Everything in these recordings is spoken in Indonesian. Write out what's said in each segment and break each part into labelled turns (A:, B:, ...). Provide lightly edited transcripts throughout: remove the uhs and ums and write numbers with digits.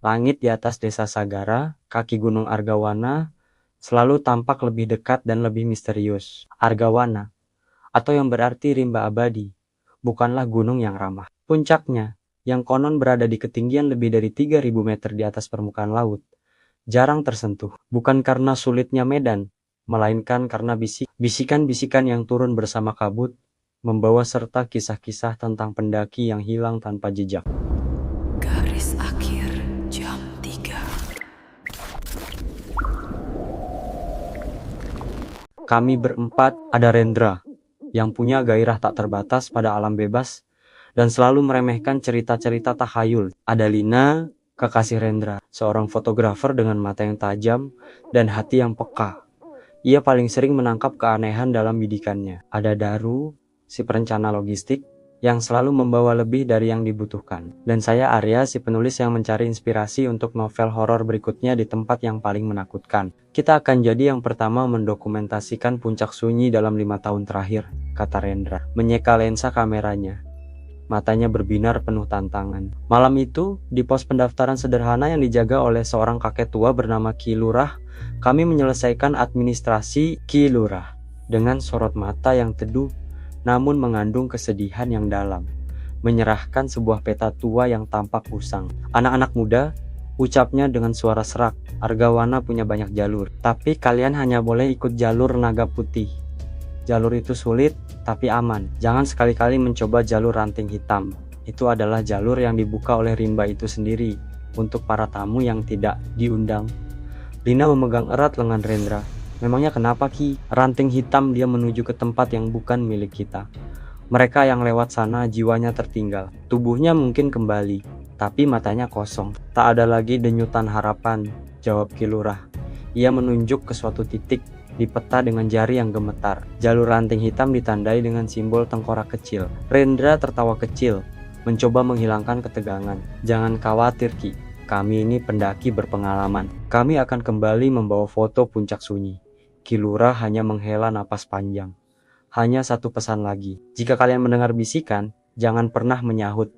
A: Langit di atas desa Sagara, kaki gunung Argawana, selalu tampak lebih dekat dan lebih misterius. Argawana, atau yang berarti rimba abadi, bukanlah gunung yang ramah. Puncaknya, yang konon berada di ketinggian lebih dari 3.000 meter di atas permukaan laut, jarang tersentuh. Bukan karena sulitnya medan, melainkan karena bisikan-bisikan yang turun bersama kabut, membawa serta kisah-kisah tentang pendaki yang hilang tanpa jejak.
B: Garis akhir jam 3.
A: Kami berempat ada Rendra, yang punya gairah tak terbatas pada alam bebas, dan selalu meremehkan cerita-cerita tahayul. Ada Lina, kekasih Rendra, seorang fotografer dengan mata yang tajam dan hati yang peka. Ia paling sering menangkap keanehan dalam bidikannya. Ada Daru, si perencana logistik, yang selalu membawa lebih dari yang dibutuhkan. Dan saya Arya, si penulis yang mencari inspirasi untuk novel horor berikutnya di tempat yang paling menakutkan. Kita akan jadi yang pertama mendokumentasikan puncak sunyi dalam 5 tahun terakhir, kata Rendra, menyeka lensa kameranya. Matanya berbinar penuh tantangan. Malam itu, di pos pendaftaran sederhana yang dijaga oleh seorang kakek tua bernama Ki Lurah, kami menyelesaikan administrasi Ki Lurah dengan sorot mata yang teduh namun mengandung kesedihan yang dalam, menyerahkan sebuah peta tua yang tampak usang. Anak-anak muda, ucapnya dengan suara serak, Argawana punya banyak jalur, tapi kalian hanya boleh ikut jalur naga putih. Jalur itu sulit, tapi aman. Jangan sekali-kali mencoba jalur ranting hitam. Itu adalah jalur yang dibuka oleh rimba itu sendiri, untuk para tamu yang tidak diundang. Lina memegang erat lengan Rendra. Memangnya kenapa Ki? Ranting hitam dia menuju ke tempat yang bukan milik kita. Mereka yang lewat sana jiwanya tertinggal. Tubuhnya mungkin kembali, tapi matanya kosong. Tak ada lagi denyutan harapan, jawab Ki Lurah. Ia menunjuk ke suatu titik di peta dengan jari yang gemetar. Jalur ranting hitam ditandai dengan simbol tengkorak kecil. Rendra tertawa kecil, mencoba menghilangkan ketegangan. Jangan khawatir Ki, kami ini pendaki berpengalaman. Kami akan kembali membawa foto puncak sunyi. Ki Lurah hanya menghela napas panjang. Hanya satu pesan lagi. Jika kalian mendengar bisikan, jangan pernah menyahut.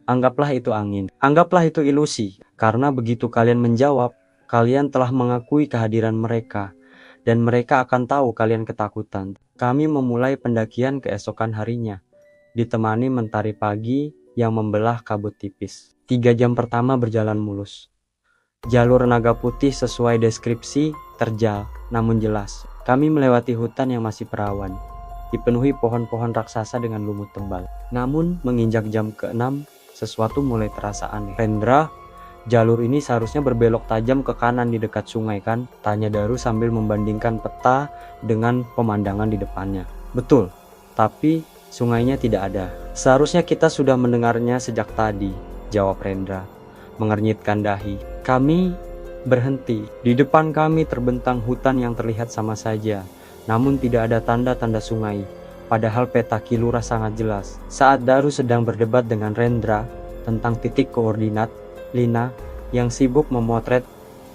A: Anggaplah itu angin. Anggaplah itu ilusi. Karena begitu kalian menjawab, kalian telah mengakui kehadiran mereka. Dan mereka akan tahu kalian ketakutan. Kami memulai pendakian keesokan harinya, ditemani mentari pagi yang membelah kabut tipis. 3 jam pertama berjalan mulus. Jalur naga putih sesuai deskripsi, terjal, namun jelas. Kami melewati hutan yang masih perawan, dipenuhi pohon-pohon raksasa dengan lumut tebal. Namun, menginjak jam ke-6, sesuatu mulai terasa aneh. Rendra, jalur ini seharusnya berbelok tajam ke kanan di dekat sungai kan? Tanya Daru sambil membandingkan peta dengan pemandangan di depannya. Betul, tapi sungainya tidak ada. Seharusnya kita sudah mendengarnya sejak tadi, jawab Rendra, mengernyitkan dahi. Kami berhenti. Di depan kami terbentang hutan yang terlihat sama saja, namun tidak ada tanda-tanda sungai. Padahal peta Ki Lurah sangat jelas. Saat Daru sedang berdebat dengan Rendra tentang titik koordinat, Lina yang sibuk memotret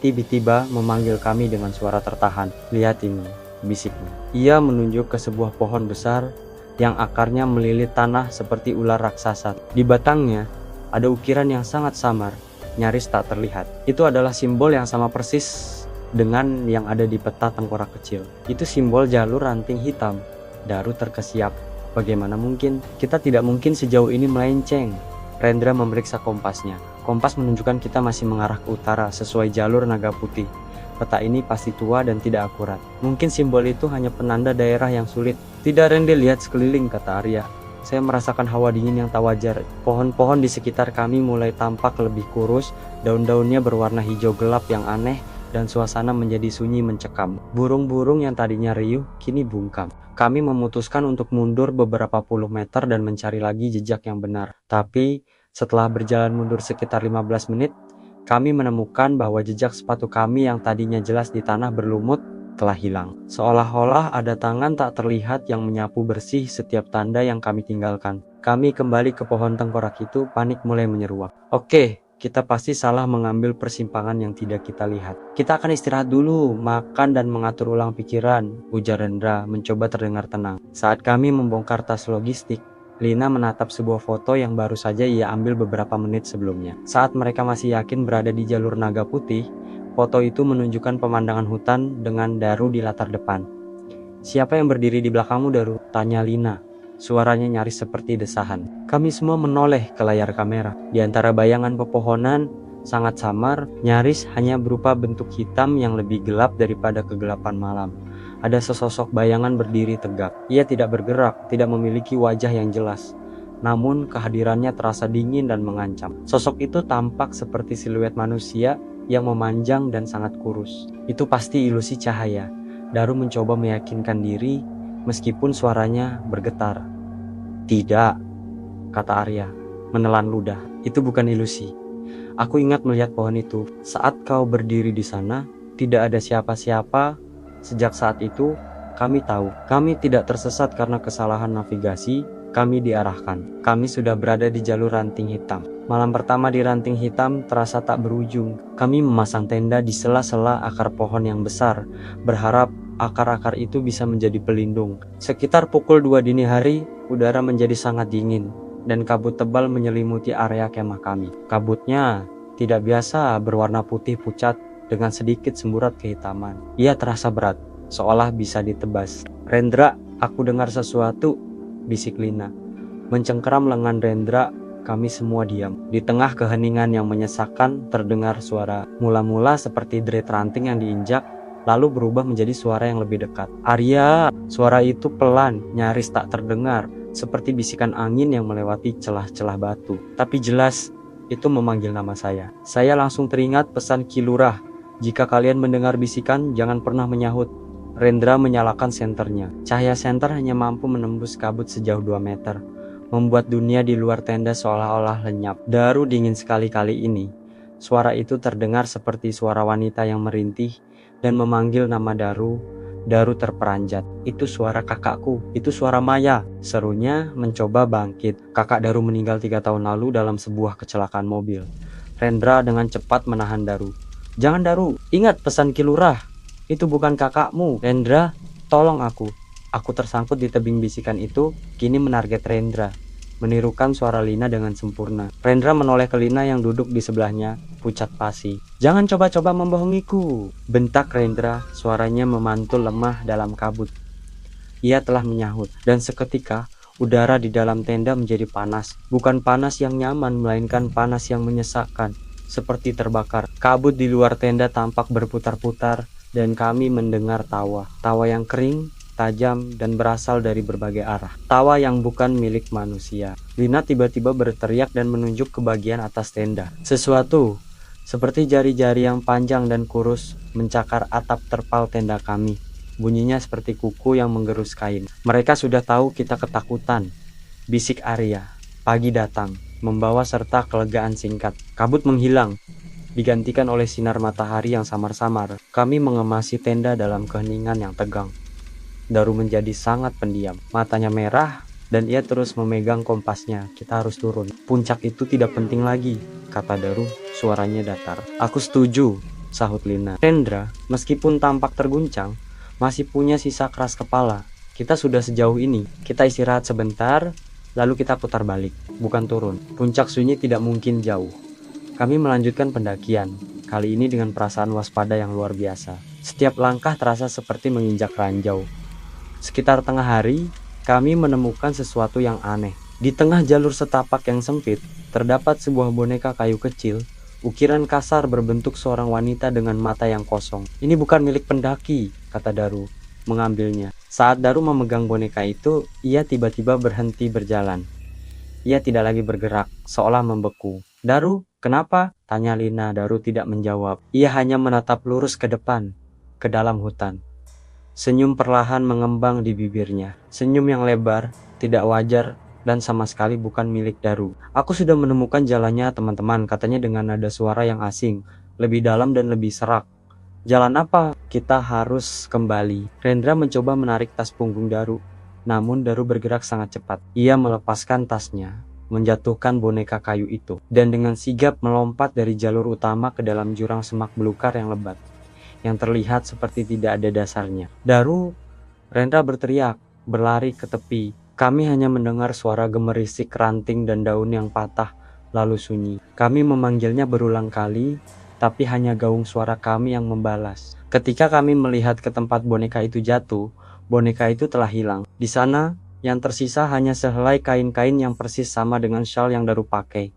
A: tiba-tiba memanggil kami dengan suara tertahan. Lihat ini, bisiknya. Ia menunjuk ke sebuah pohon besar yang akarnya melilit tanah seperti ular raksasa. Di batangnya ada ukiran yang sangat samar, nyaris tak terlihat. Itu adalah simbol yang sama persis dengan yang ada di peta tengkorak kecil. Itu simbol jalur ranting hitam. Daru terkesiap. Bagaimana mungkin? Kita tidak mungkin sejauh ini melenceng. Rendra memeriksa kompasnya. Kompas menunjukkan kita masih mengarah ke utara sesuai jalur naga putih. Peta ini pasti tua dan tidak akurat. Mungkin simbol itu hanya penanda daerah yang sulit. Tidak, Rendra, lihat sekeliling, kata Arya. Saya merasakan hawa dingin yang tak wajar. Pohon-pohon di sekitar kami mulai tampak lebih kurus, daun-daunnya berwarna hijau gelap yang aneh, dan suasana menjadi sunyi mencekam. Burung-burung yang tadinya riuh, kini bungkam. Kami memutuskan untuk mundur beberapa puluh meter dan mencari lagi jejak yang benar. Tapi, setelah berjalan mundur sekitar 15 menit, kami menemukan bahwa jejak sepatu kami yang tadinya jelas di tanah berlumut, telah hilang. Seolah-olah ada tangan tak terlihat yang menyapu bersih setiap tanda yang kami tinggalkan. Kami kembali ke pohon tengkorak itu, panik mulai menyeruak. Oke, kita pasti salah mengambil persimpangan yang tidak kita lihat. Kita akan istirahat dulu, makan dan mengatur ulang pikiran, ujar Rendra mencoba terdengar tenang. Saat kami membongkar tas logistik, Lina menatap sebuah foto yang baru saja ia ambil beberapa menit sebelumnya. Saat mereka masih yakin berada di jalur naga putih, foto itu menunjukkan pemandangan hutan dengan Daru di latar depan. "Siapa yang berdiri di belakangmu, Daru?" tanya Lina. Suaranya nyaris seperti desahan. Kami semua menoleh ke layar kamera. Di antara bayangan pepohonan sangat samar, nyaris hanya berupa bentuk hitam yang lebih gelap daripada kegelapan malam. Ada sesosok bayangan berdiri tegak. Ia tidak bergerak, tidak memiliki wajah yang jelas. Namun kehadirannya terasa dingin dan mengancam. Sosok itu tampak seperti siluet manusia yang memanjang dan sangat kurus. Itu pasti ilusi cahaya. Daru mencoba meyakinkan diri meskipun suaranya bergetar. "Tidak," kata Arya, menelan ludah. "Itu bukan ilusi. Aku ingat melihat pohon itu. Saat kau berdiri di sana, tidak ada siapa-siapa. Sejak saat itu, kami tahu. Kami tidak tersesat karena kesalahan navigasi. Kami diarahkan. Kami sudah berada di jalur ranting hitam. Malam pertama di ranting hitam terasa tak berujung. Kami memasang tenda di sela-sela akar pohon yang besar, berharap akar-akar itu bisa menjadi pelindung. Sekitar pukul 2 dini hari, udara menjadi sangat dingin, dan kabut tebal menyelimuti area kemah kami. Kabutnya tidak biasa, berwarna putih pucat dengan sedikit semburat kehitaman. Ia terasa berat, seolah bisa ditebas. "Rendra, aku dengar sesuatu," bisik Lina. Mencengkeram lengan Rendra, kami semua diam. Di tengah keheningan yang menyesakkan, terdengar suara. Mula-mula seperti derit ranting yang diinjak, lalu berubah menjadi suara yang lebih dekat. "Arya!" Suara itu pelan, nyaris tak terdengar, seperti bisikan angin yang melewati celah-celah batu. Tapi jelas, itu memanggil nama saya. Saya langsung teringat pesan Ki Lurah. "Jika kalian mendengar bisikan, jangan pernah menyahut." Rendra menyalakan senternya. Cahaya senter hanya mampu menembus kabut sejauh 2 meter, membuat dunia di luar tenda seolah-olah lenyap. Daru dingin sekali kali ini. Suara itu terdengar seperti suara wanita yang merintih dan memanggil nama Daru. Daru terperanjat. "Itu suara kakakku, itu suara Maya," serunya mencoba bangkit. "Kakak Daru meninggal 3 tahun lalu dalam sebuah kecelakaan mobil." Rendra dengan cepat menahan Daru. "Jangan, Daru, ingat pesan Ki Lurah. Itu bukan kakakmu." "Rendra, tolong aku." Aku tersangkut di tebing bisikan itu, kini menarget Rendra, menirukan suara Lina dengan sempurna. Rendra menoleh ke Lina yang duduk di sebelahnya, pucat pasi. "Jangan coba-coba membohongiku," bentak Rendra, suaranya memantul lemah dalam kabut. Ia telah menyahut, dan seketika udara di dalam tenda menjadi panas. Bukan panas yang nyaman, melainkan panas yang menyesakkan, seperti terbakar. Kabut di luar tenda tampak berputar-putar, dan kami mendengar tawa. Tawa yang kering, tajam, dan berasal dari berbagai arah. Tawa yang bukan milik manusia. Lina tiba-tiba berteriak dan menunjuk ke bagian atas tenda. Sesuatu seperti jari-jari yang panjang dan kurus mencakar atap terpal tenda kami. Bunyinya seperti kuku yang menggerus kain. "Mereka sudah tahu kita ketakutan," bisik Arya. Pagi datang, membawa serta kelegaan singkat. Kabut menghilang, digantikan oleh sinar matahari yang samar-samar. Kami mengemasi tenda dalam keheningan yang tegang. Daru menjadi sangat pendiam. Matanya merah, dan ia terus memegang kompasnya. "Kita harus turun. Puncak itu tidak penting lagi," kata Daru, suaranya datar. "Aku setuju," sahut Lina. Rendra, meskipun tampak terguncang, masih punya sisa keras kepala. "Kita sudah sejauh ini. Kita istirahat sebentar, lalu kita putar balik, bukan turun. Puncak sunyi tidak mungkin jauh." Kami melanjutkan pendakian, kali ini dengan perasaan waspada yang luar biasa. Setiap langkah terasa seperti menginjak ranjau. Sekitar tengah hari, kami menemukan sesuatu yang aneh. Di tengah jalur setapak yang sempit, terdapat sebuah boneka kayu kecil, ukiran kasar berbentuk seorang wanita dengan mata yang kosong. "Ini bukan milik pendaki," kata Daru, mengambilnya. Saat Daru memegang boneka itu, ia tiba-tiba berhenti berjalan. Ia tidak lagi bergerak, seolah membeku. "Daru, kenapa?" tanya Lina. Daru tidak menjawab. Ia hanya menatap lurus ke depan, ke dalam hutan. Senyum perlahan mengembang di bibirnya. Senyum yang lebar, tidak wajar, dan sama sekali bukan milik Daru. "Aku sudah menemukan jalannya, teman-teman," katanya dengan nada suara yang asing, lebih dalam dan lebih serak. "Jalan apa? Kita harus kembali." Rendra mencoba menarik tas punggung Daru, namun Daru bergerak sangat cepat. Ia melepaskan tasnya, menjatuhkan boneka kayu itu, dan dengan sigap melompat dari jalur utama ke dalam jurang semak belukar yang lebat, yang terlihat seperti tidak ada dasarnya. "Daru!" Rendra berteriak, berlari ke tepi, Kami hanya mendengar suara gemerisik ranting dan daun yang patah, lalu sunyi. Kami memanggilnya berulang kali, tapi hanya gaung suara kami yang membalas. Ketika kami melihat ke tempat boneka itu jatuh, boneka itu telah hilang. Di sana, yang tersisa hanya sehelai kain-kain yang persis sama dengan shawl yang Daru pakai.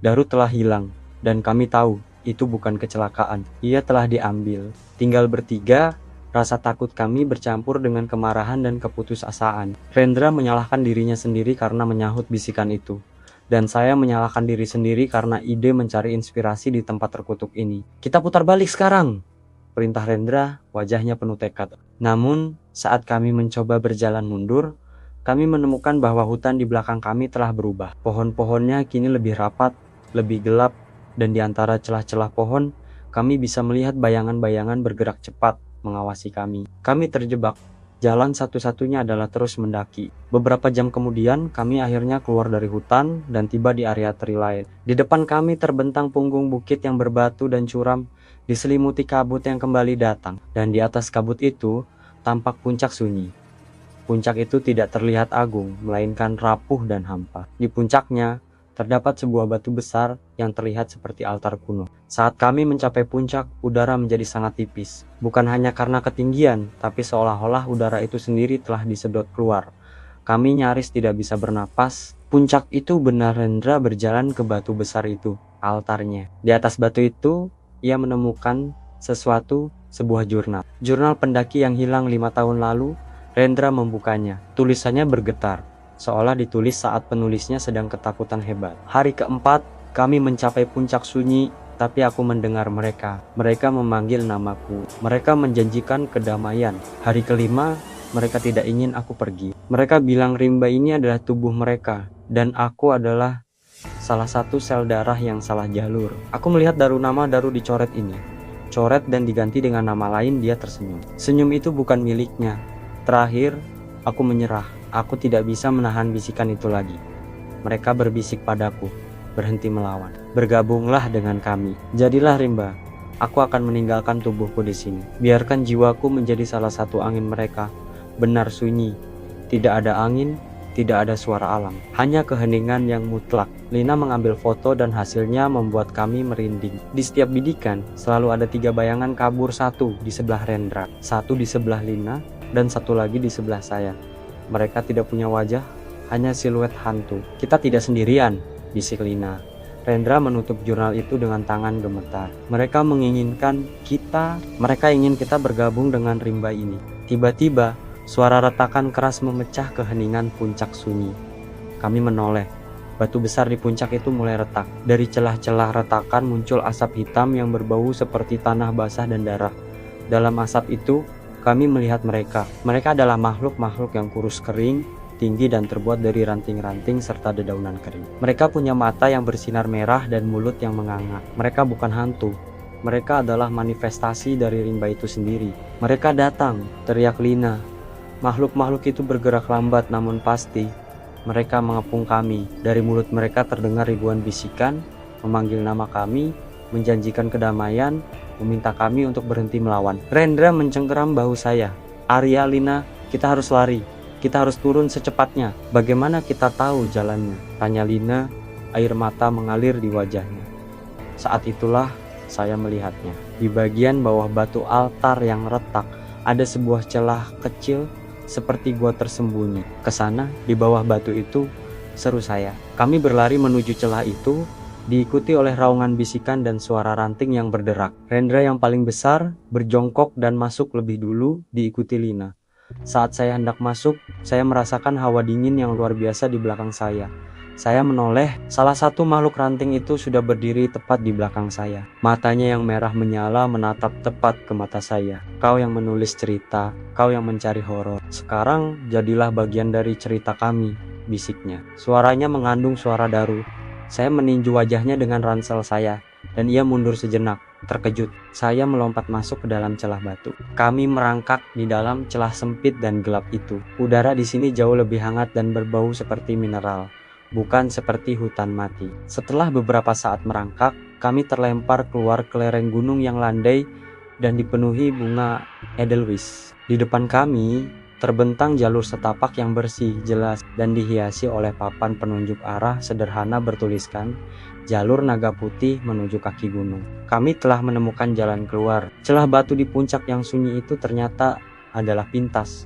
A: Daru telah hilang, dan kami tahu itu bukan kecelakaan. Ia telah diambil. Tinggal bertiga, rasa takut kami bercampur dengan kemarahan dan keputusasaan. Rendra menyalahkan dirinya sendiri karena menyahut bisikan itu. Dan saya menyalahkan diri sendiri karena ide mencari inspirasi di tempat terkutuk ini. Kita putar balik sekarang, perintah Rendra, wajahnya penuh tekad. Namun, saat kami mencoba berjalan mundur, kami menemukan bahwa hutan di belakang kami telah berubah. Pohon-pohonnya kini lebih rapat, lebih gelap, dan di antara celah-celah pohon, kami bisa melihat bayangan-bayangan bergerak cepat mengawasi kami. Kami terjebak. Jalan satu-satunya adalah terus mendaki. Beberapa jam kemudian, kami akhirnya keluar dari hutan dan tiba di area teri lain. Di depan kami terbentang punggung bukit yang berbatu dan curam, diselimuti kabut yang kembali datang. Dan di atas kabut itu, tampak puncak sunyi. Puncak itu tidak terlihat agung, melainkan rapuh dan hampa. Di puncaknya, terdapat sebuah batu besar yang terlihat seperti altar kuno. Saat kami mencapai puncak, udara menjadi sangat tipis. Bukan hanya karena ketinggian, tapi seolah-olah udara itu sendiri telah disedot keluar. Kami nyaris tidak bisa bernapas. Puncak itu benar Rendra berjalan ke batu besar itu, altarnya. Di atas batu itu, ia menemukan sesuatu, sebuah jurnal. Jurnal pendaki yang hilang 5 tahun lalu. Rendra membukanya. Tulisannya bergetar, seolah ditulis saat penulisnya sedang ketakutan hebat. Hari keempat, kami mencapai puncak sunyi, tapi aku mendengar mereka. Mereka memanggil namaku. Mereka menjanjikan kedamaian. Hari kelima, mereka tidak ingin aku pergi. Mereka bilang rimba ini adalah tubuh mereka, dan aku adalah salah satu sel darah yang salah jalur. Aku melihat nama Daru dicoret ini. Coret dan diganti dengan nama lain, dia tersenyum. Senyum itu bukan miliknya. Terakhir, aku menyerah. Aku tidak bisa menahan bisikan itu lagi. Mereka berbisik padaku, berhenti melawan. Bergabunglah dengan kami. Jadilah rimba. Aku akan meninggalkan tubuhku di sini. Biarkan jiwaku menjadi salah satu angin mereka. Benar sunyi. Tidak ada angin, tidak ada suara alam. Hanya keheningan yang mutlak. Lina mengambil foto dan hasilnya membuat kami merinding. Di setiap bidikan, selalu ada 3 bayangan kabur, satu di sebelah Rendra, satu di sebelah Lina, dan satu lagi di sebelah saya. Mereka tidak punya wajah, hanya siluet hantu. Kita tidak sendirian, bisik Lina. Rendra menutup jurnal itu dengan tangan gemetar. Mereka ingin kita bergabung dengan rimba ini. Tiba-tiba, suara retakan keras memecah keheningan puncak sunyi. Kami menoleh. Batu besar di puncak itu mulai retak. Dari celah-celah retakan muncul asap hitam yang berbau seperti tanah basah dan darah. Dalam asap itu, kami melihat mereka. Mereka adalah makhluk-makhluk yang kurus kering, tinggi dan terbuat dari ranting-ranting serta dedaunan kering. Mereka punya mata yang bersinar merah dan mulut yang menganga. Mereka bukan hantu. Mereka adalah manifestasi dari rimba itu sendiri. Mereka datang, teriak Lina. Makhluk-makhluk itu bergerak lambat namun pasti. Mereka mengepung kami. Dari mulut mereka terdengar ribuan bisikan, memanggil nama kami, menjanjikan kedamaian, meminta kami untuk berhenti melawan. Rendra mencengkeram bahu saya. Arya, Lina, kita harus lari. Kita harus turun secepatnya. Bagaimana kita tahu jalannya? Tanya Lina, air mata mengalir di wajahnya. Saat itulah saya melihatnya. Di bagian bawah batu altar yang retak, ada sebuah celah kecil seperti gua tersembunyi. Kesana, di bawah batu itu, seru saya. Kami berlari menuju celah itu, diikuti oleh raungan bisikan dan suara ranting yang berderak. Rendra yang paling besar berjongkok dan masuk lebih dulu, diikuti Lina. Saat saya hendak masuk, saya merasakan hawa dingin yang luar biasa di belakang saya. Saya menoleh, salah satu makhluk ranting itu sudah berdiri tepat di belakang saya. Matanya yang merah menyala menatap tepat ke mata saya. Kau yang menulis cerita, kau yang mencari horor. Sekarang jadilah bagian dari cerita kami, bisiknya. Suaranya mengandung suara Daru. Saya meninju wajahnya dengan ransel saya, dan ia mundur sejenak. Terkejut, saya melompat masuk ke dalam celah batu. Kami merangkak di dalam celah sempit dan gelap itu. Udara di sini jauh lebih hangat dan berbau seperti mineral, bukan seperti hutan mati. Setelah beberapa saat merangkak, kami terlempar keluar ke lereng gunung yang landai dan dipenuhi bunga edelweiss. Di depan kami, Terbentang jalur setapak yang bersih, jelas, dan dihiasi oleh papan penunjuk arah sederhana bertuliskan jalur naga putih menuju kaki gunung. Kami telah menemukan jalan keluar. Celah batu di puncak yang sunyi itu ternyata adalah pintas.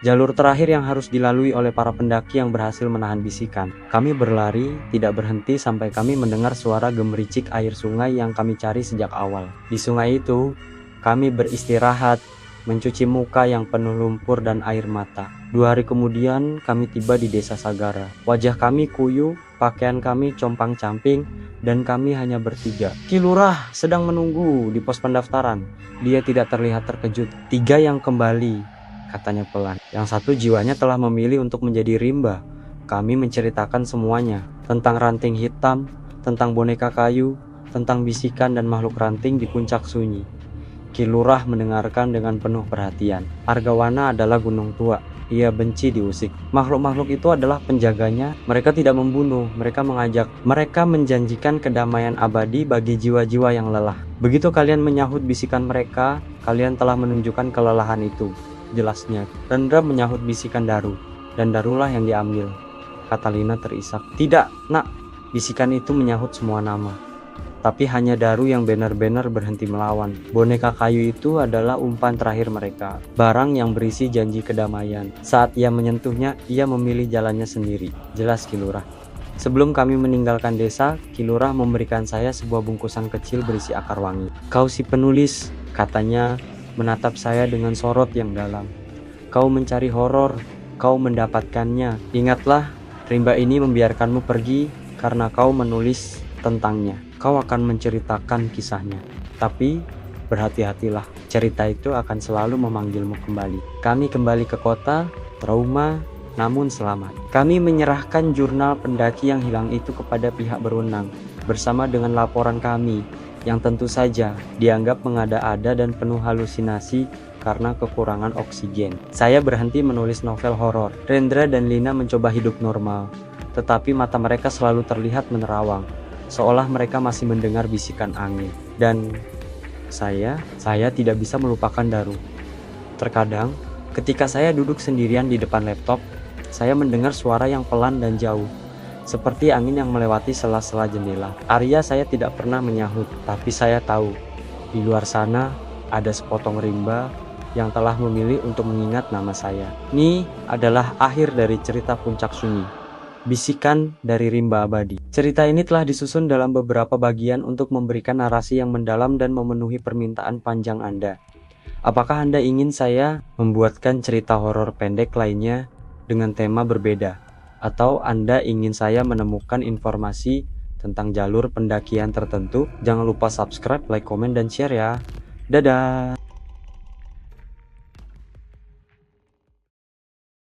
A: Jalur terakhir yang harus dilalui oleh para pendaki yang berhasil menahan bisikan. Kami berlari, tidak berhenti sampai kami mendengar suara gemericik air sungai yang kami cari sejak awal. Di sungai itu, kami beristirahat, mencuci muka yang penuh lumpur dan air mata. 2 hari kemudian, kami tiba di desa Sagara. Wajah kami kuyup, pakaian kami compang-camping, dan kami hanya bertiga. Ki Lurah sedang menunggu di pos pendaftaran. Dia tidak terlihat terkejut. 3 yang kembali, katanya pelan. Yang 1 jiwanya telah memilih untuk menjadi rimba. Kami menceritakan semuanya, tentang ranting hitam, tentang boneka kayu, tentang bisikan dan makhluk ranting di puncak sunyi. Ki Lurah mendengarkan dengan penuh perhatian. Argawana adalah gunung tua. Ia benci diusik. Makhluk-makhluk itu adalah penjaganya. Mereka tidak membunuh, mereka menjanjikan kedamaian abadi bagi jiwa-jiwa yang lelah. Begitu kalian menyahut bisikan mereka, kalian telah menunjukkan kelelahan itu. Jelasnya, Rendra menyahut bisikan Daru, dan Darulah yang diambil. Kata Lina terisak. Tidak, nak. Bisikan itu menyahut semua nama. Tapi hanya Daru yang benar-benar berhenti melawan. Boneka kayu itu adalah umpan terakhir mereka. Barang yang berisi janji kedamaian. Saat ia menyentuhnya, ia memilih jalannya sendiri. Jelas Ki Lurah. Sebelum kami meninggalkan desa, Ki Lurah memberikan saya sebuah bungkusan kecil berisi akar wangi. Kau si penulis, katanya menatap saya dengan sorot yang dalam. Kau mencari horor, kau mendapatkannya. Ingatlah, rimba ini membiarkanmu pergi karena kau menulis tentangnya. Kau akan menceritakan kisahnya. Tapi berhati-hatilah, cerita itu akan selalu memanggilmu kembali. Kami kembali ke kota, trauma, namun selamat. Kami menyerahkan jurnal pendaki yang hilang itu kepada pihak berwenang, bersama dengan laporan kami, yang tentu saja dianggap mengada-ada dan penuh halusinasi karena kekurangan oksigen. Saya berhenti menulis novel horor. Rendra dan Lina mencoba hidup normal, tetapi mata mereka selalu terlihat menerawang, seolah mereka masih mendengar bisikan angin. Dan saya tidak bisa melupakan Daru. Terkadang, ketika saya duduk sendirian di depan laptop, saya mendengar suara yang pelan dan jauh, seperti angin yang melewati sela-sela jendela. Arya saya tidak pernah menyahut, tapi saya tahu, di luar sana ada sepotong rimba yang telah memilih untuk mengingat nama saya. Ini adalah akhir dari cerita Puncak Sunyi. Bisikan dari Rimba Abadi. Cerita ini telah disusun dalam beberapa bagian untuk memberikan narasi yang mendalam dan memenuhi permintaan panjang Anda. Apakah Anda ingin saya membuatkan cerita horor pendek lainnya dengan tema berbeda? Atau Anda ingin saya menemukan informasi tentang jalur pendakian tertentu? Jangan lupa subscribe, like, komen, dan share ya. Dadah!